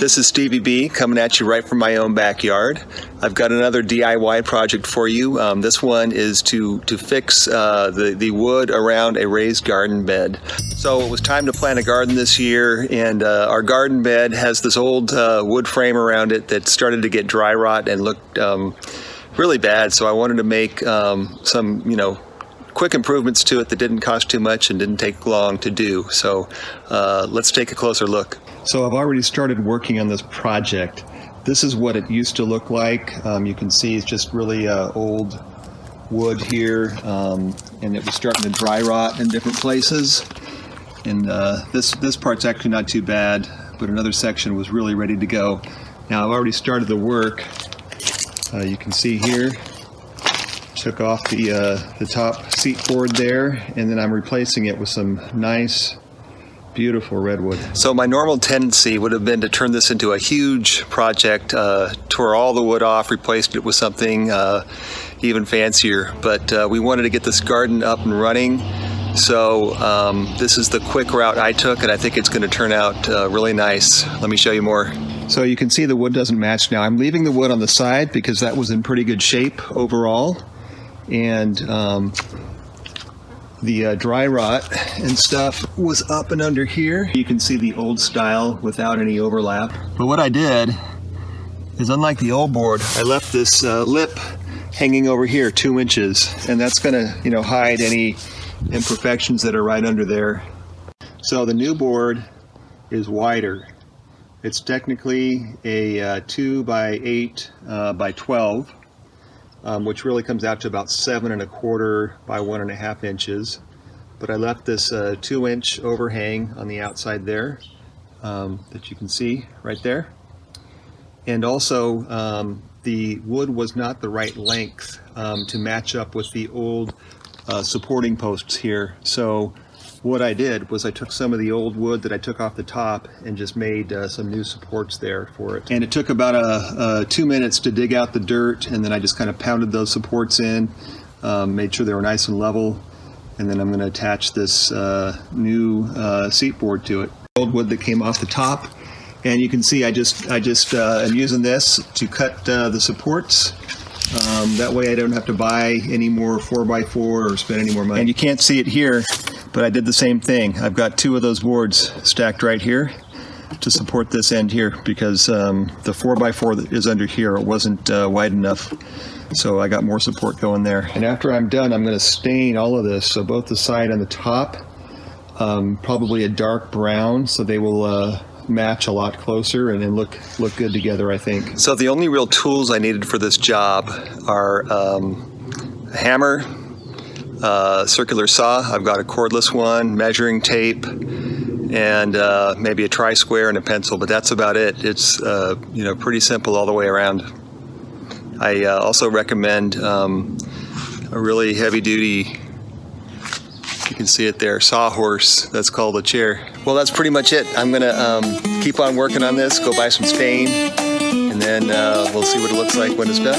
This is Stevie B coming at you right from my own backyard. I've got another DIY project for you. This one is to fix the wood around a raised garden bed. So it was time to plant a garden this year, and our garden bed has this old wood frame around it that started to get dry rot and looked really bad. So I wanted to make some, quick improvements to it that didn't cost too much and didn't take long to do. So let's take a closer look. So I've already started working on this project. This is what it used to look like. You can see it's just really old wood here, and it was starting to dry rot in different places. And this part's actually not too bad, but another section was really ready to go. Now I've already started the work. You can see here, took off the top seat board there, and then I'm replacing it with some nice, beautiful redwood. So my normal tendency would have been to turn this into a huge project, tore all the wood off, replaced it with something even fancier, but we wanted to get this garden up and running. So this is the quick route I took, and I think it's going to turn out really nice. Let me show you more. So you can see the wood doesn't match now. I'm leaving the wood on the side because that was in pretty good shape overall. And the dry rot and stuff was up and under here. You can see the old style without any overlap. But what I did is, unlike the old board, I left this lip hanging over here 2 inches, and that's gonna hide any imperfections that are right under there. So the new board is wider. It's technically a 2 by 8 by 12. Which really comes out to about 7 1/4 by 1.5 inches. But I left this 2-inch overhang on the outside there that you can see right there. And also the wood was not the right length to match up with the old supporting posts here. So what I did was I took some of the old wood that I took off the top and just made some new supports there for it. And it took about 2 minutes to dig out the dirt, and then I just kind of pounded those supports in, made sure they were nice and level, and then I'm going to attach this new seat board to it. Old wood that came off the top, and you can see I just am using this to cut the supports. That way I don't have to buy any more 4x4 or spend any more money. And you can't see it here, but I did the same thing. I've got 2 of those boards stacked right here to support this end here, because the 4x4 that is under here, it wasn't wide enough. So I got more support going there. And after I'm done, I'm going to stain all of this. So both the side and the top, probably a dark brown, so they will match a lot closer and then look good together, I think. So the only real tools I needed for this job are a hammer, circular saw. I've got a cordless one, measuring tape, and maybe a tri-square and a pencil, but that's about it. It's pretty simple all the way around. I also recommend a really heavy-duty, you can see it there, sawhorse. That's called a chair. Well, that's pretty much it. I'm gonna keep on working on this, go buy some stain, and then we'll see what it looks like when it's done.